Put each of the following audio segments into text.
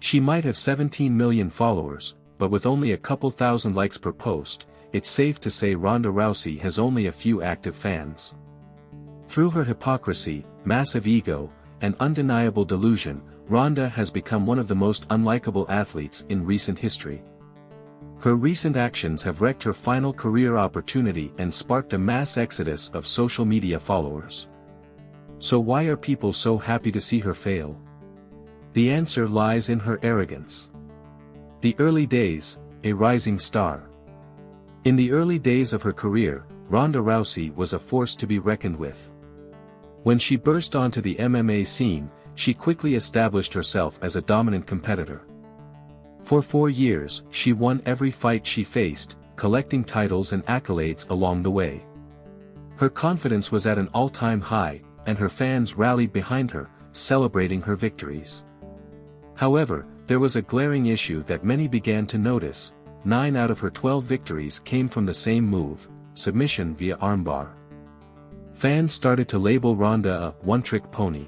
She might have 17 million followers, but with only a couple thousand likes per post, it's safe to say Ronda Rousey has only a few active fans. Through her hypocrisy, massive ego, and undeniable delusion, Ronda has become one of the most unlikable athletes in recent history. Her recent actions have wrecked her final career opportunity and sparked a mass exodus of social media followers. So why are people so happy to see her fail? The answer lies in her arrogance. The early days, a rising star. In the early days of her career, Ronda Rousey was a force to be reckoned with. When she burst onto the MMA scene, she quickly established herself as a dominant competitor. For 4 years, she won every fight she faced, collecting titles and accolades along the way. Her confidence was at an all-time high, and her fans rallied behind her, celebrating her victories. However, there was a glaring issue that many began to notice: 9 out of her 12 victories came from the same move, submission via armbar. Fans started to label Ronda a one-trick pony.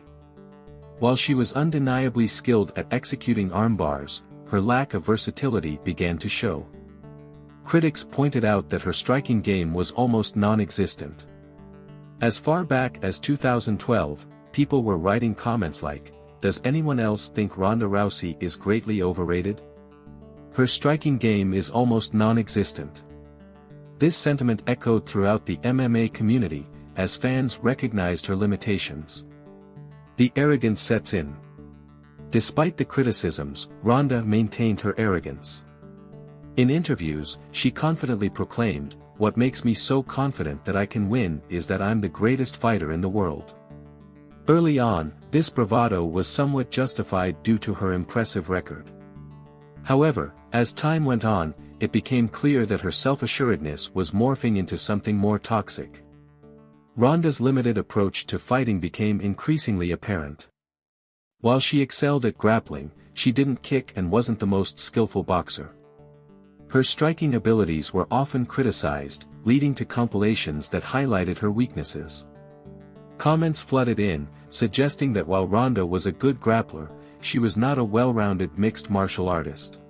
While she was undeniably skilled at executing armbars, her lack of versatility began to show. Critics pointed out that her striking game was almost non-existent. As far back as 2012, people were writing comments like, "Does anyone else think Ronda Rousey is greatly overrated? Her striking game is almost non-existent." This sentiment echoed throughout the MMA community, as fans recognized her limitations. The arrogance sets in. Despite the criticisms, Ronda maintained her arrogance. In interviews, she confidently proclaimed, "What makes me so confident that I can win is that I'm the greatest fighter in the world." Early on, this bravado was somewhat justified due to her impressive record. However, as time went on, it became clear that her self-assuredness was morphing into something more toxic. Ronda's limited approach to fighting became increasingly apparent. While she excelled at grappling, she didn't kick and wasn't the most skillful boxer. Her striking abilities were often criticized, leading to compilations that highlighted her weaknesses. Comments flooded in, suggesting that while Ronda was a good grappler, she was not a well-rounded mixed martial artist.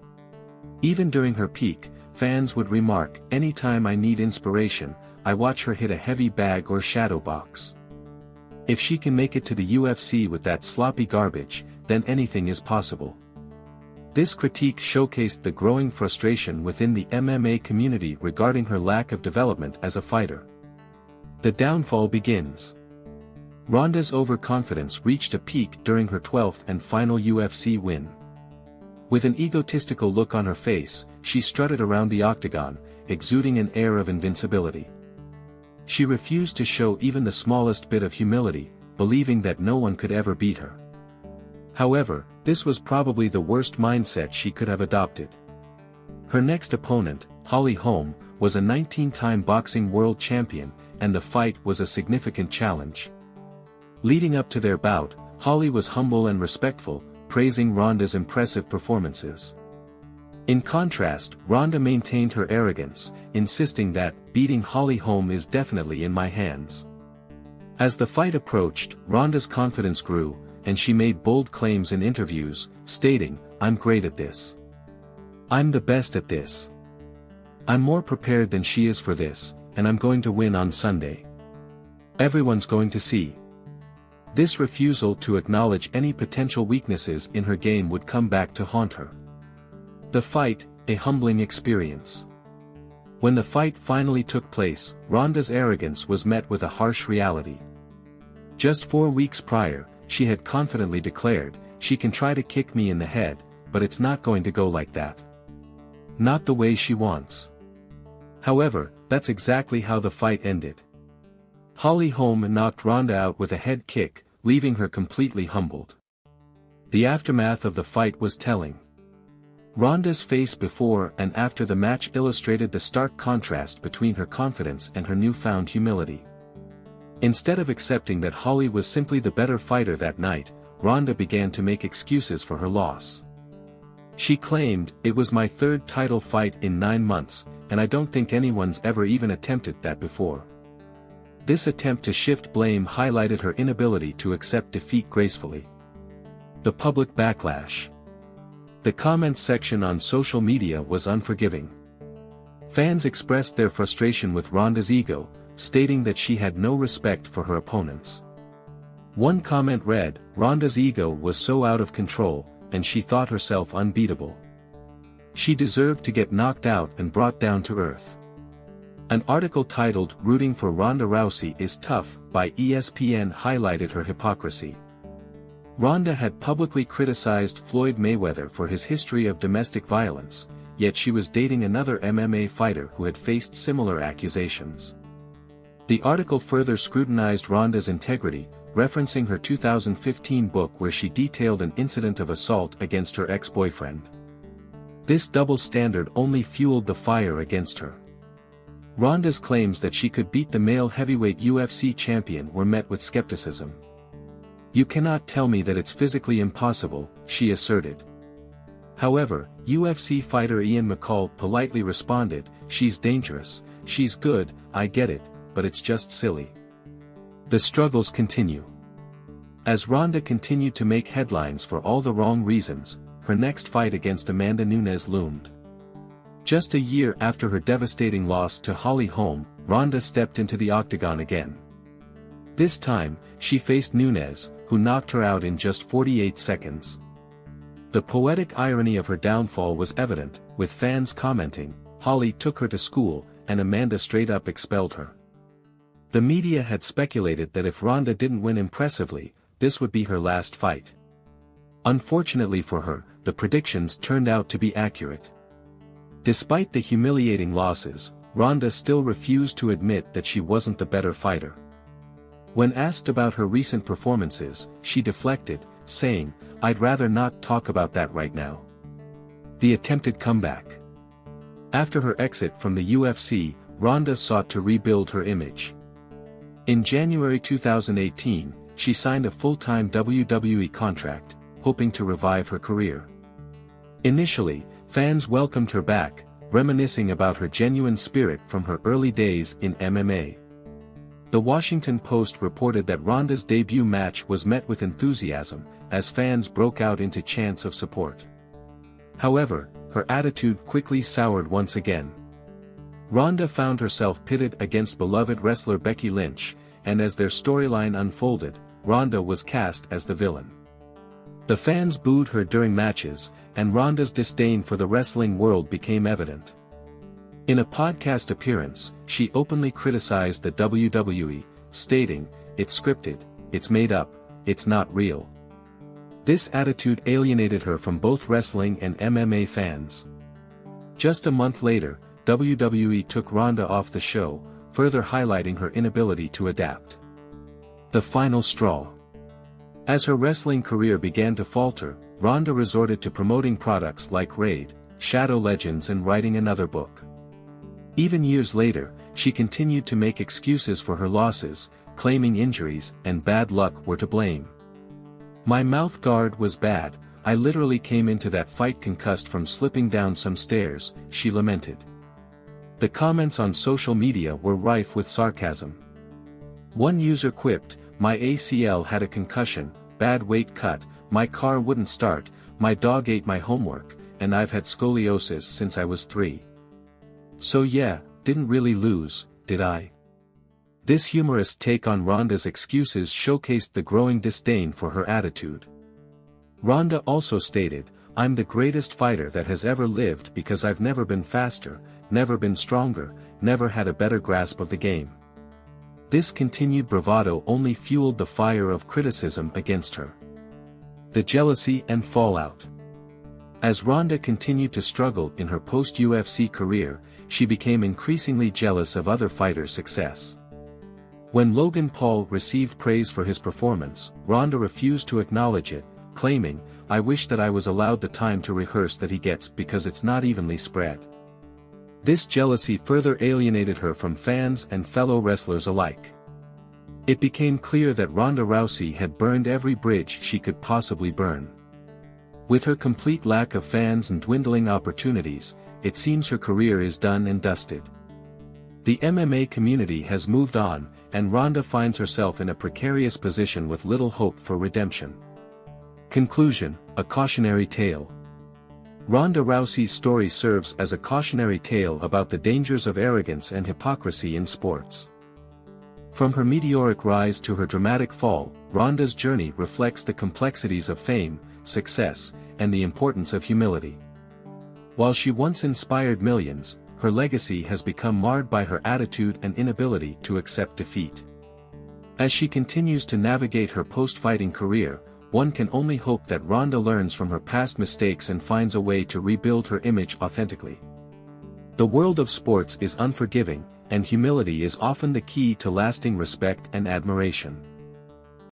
Even during her peak, fans would remark, "Anytime I need inspiration, I watch her hit a heavy bag or shadow box. If she can make it to the UFC with that sloppy garbage, then anything is possible." This critique showcased the growing frustration within the MMA community regarding her lack of development as a fighter. The downfall begins. Ronda's overconfidence reached a peak during her 12th and final UFC win. With an egotistical look on her face, she strutted around the octagon, exuding an air of invincibility. She refused to show even the smallest bit of humility, believing that no one could ever beat her. However, this was probably the worst mindset she could have adopted. Her next opponent, Holly Holm, was a 19-time boxing world champion, and the fight was a significant challenge. Leading up to their bout, Holly was humble and respectful, praising Ronda's impressive performances. In contrast, Ronda maintained her arrogance, insisting that, "Beating Holly Holm is definitely in my hands." As the fight approached, Ronda's confidence grew, and she made bold claims in interviews, stating, "I'm great at this. I'm the best at this. I'm more prepared than she is for this, and I'm going to win on Sunday. Everyone's going to see." This refusal to acknowledge any potential weaknesses in her game would come back to haunt her. The fight, a humbling experience. When the fight finally took place, Ronda's arrogance was met with a harsh reality. Just 4 weeks prior, she had confidently declared, "She can try to kick me in the head, but it's not going to go like that. Not the way she wants." However, that's exactly how the fight ended. Holly Holm knocked Ronda out with a head kick, leaving her completely humbled. The aftermath of the fight was telling. Ronda's face before and after the match illustrated the stark contrast between her confidence and her newfound humility. Instead of accepting that Holly was simply the better fighter that night, Ronda began to make excuses for her loss. She claimed, "It was my 3rd title fight in 9 months, and I don't think anyone's ever even attempted that before." This attempt to shift blame highlighted her inability to accept defeat gracefully. The public backlash. The comments section on social media was unforgiving. Fans expressed their frustration with Ronda's ego, stating that she had no respect for her opponents. One comment read, "Ronda's ego was so out of control, and she thought herself unbeatable. She deserved to get knocked out and brought down to earth." An article titled "Rooting for Ronda Rousey is Tough" by ESPN highlighted her hypocrisy. Ronda had publicly criticized Floyd Mayweather for his history of domestic violence, yet she was dating another MMA fighter who had faced similar accusations. The article further scrutinized Ronda's integrity, referencing her 2015 book where she detailed an incident of assault against her ex-boyfriend. This double standard only fueled the fire against her. Ronda's claims that she could beat the male heavyweight UFC champion were met with skepticism. "You cannot tell me that it's physically impossible," she asserted. However, UFC fighter Ian McCall politely responded, "She's dangerous, she's good, I get it, but it's just silly." The struggles continue. As Ronda continued to make headlines for all the wrong reasons, her next fight against Amanda Nunes loomed. Just a year after her devastating loss to Holly Holm, Ronda stepped into the octagon again. This time, she faced Nunes, who knocked her out in just 48 seconds. The poetic irony of her downfall was evident, with fans commenting, "Holly took her to school, and Amanda straight up expelled her." The media had speculated that if Ronda didn't win impressively, this would be her last fight. Unfortunately for her, the predictions turned out to be accurate. Despite the humiliating losses, Ronda still refused to admit that she wasn't the better fighter. When asked about her recent performances, she deflected, saying, "I'd rather not talk about that right now." The attempted comeback. After her exit from the UFC, Ronda sought to rebuild her image. In January 2018, she signed a full-time WWE contract, hoping to revive her career. Initially, fans welcomed her back, reminiscing about her genuine spirit from her early days in MMA. The Washington Post reported that Ronda's debut match was met with enthusiasm, as fans broke out into chants of support. However, her attitude quickly soured once again. Ronda found herself pitted against beloved wrestler Becky Lynch, and as their storyline unfolded, Ronda was cast as the villain. The fans booed her during matches, and Ronda's disdain for the wrestling world became evident. In a podcast appearance, she openly criticized the WWE, stating, "It's scripted, it's made up, it's not real." This attitude alienated her from both wrestling and MMA fans. Just a month later, WWE took Ronda off the show, further highlighting her inability to adapt. The final straw. As her wrestling career began to falter, Ronda resorted to promoting products like Raid, Shadow Legends and writing another book. Even years later, she continued to make excuses for her losses, claiming injuries and bad luck were to blame. "My mouth guard was bad, I literally came into that fight concussed from slipping down some stairs," she lamented. The comments on social media were rife with sarcasm. One user quipped, "My ACL had a concussion, bad weight cut, my car wouldn't start, my dog ate my homework, and I've had scoliosis since I was 3. So yeah, didn't really lose, did I?" This humorous take on Ronda's excuses showcased the growing disdain for her attitude. Ronda also stated, "I'm the greatest fighter that has ever lived because I've never been faster, never been stronger, never had a better grasp of the game." This continued bravado only fueled the fire of criticism against her. The jealousy and fallout. As Ronda continued to struggle in her post-UFC career, she became increasingly jealous of other fighters' success. When Logan Paul received praise for his performance, Ronda refused to acknowledge it, claiming, "I wish that I was allowed the time to rehearse that he gets because it's not evenly spread." This jealousy further alienated her from fans and fellow wrestlers alike. It became clear that Ronda Rousey had burned every bridge she could possibly burn. With her complete lack of fans and dwindling opportunities, it seems her career is done and dusted. The MMA community has moved on, and Ronda finds herself in a precarious position with little hope for redemption. Conclusion: a cautionary tale. Ronda Rousey's story serves as a cautionary tale about the dangers of arrogance and hypocrisy in sports. From her meteoric rise to her dramatic fall, Ronda's journey reflects the complexities of fame, success, and the importance of humility. While she once inspired millions, her legacy has become marred by her attitude and inability to accept defeat. As she continues to navigate her post-fighting career, one can only hope that Ronda learns from her past mistakes and finds a way to rebuild her image authentically. The world of sports is unforgiving, and humility is often the key to lasting respect and admiration.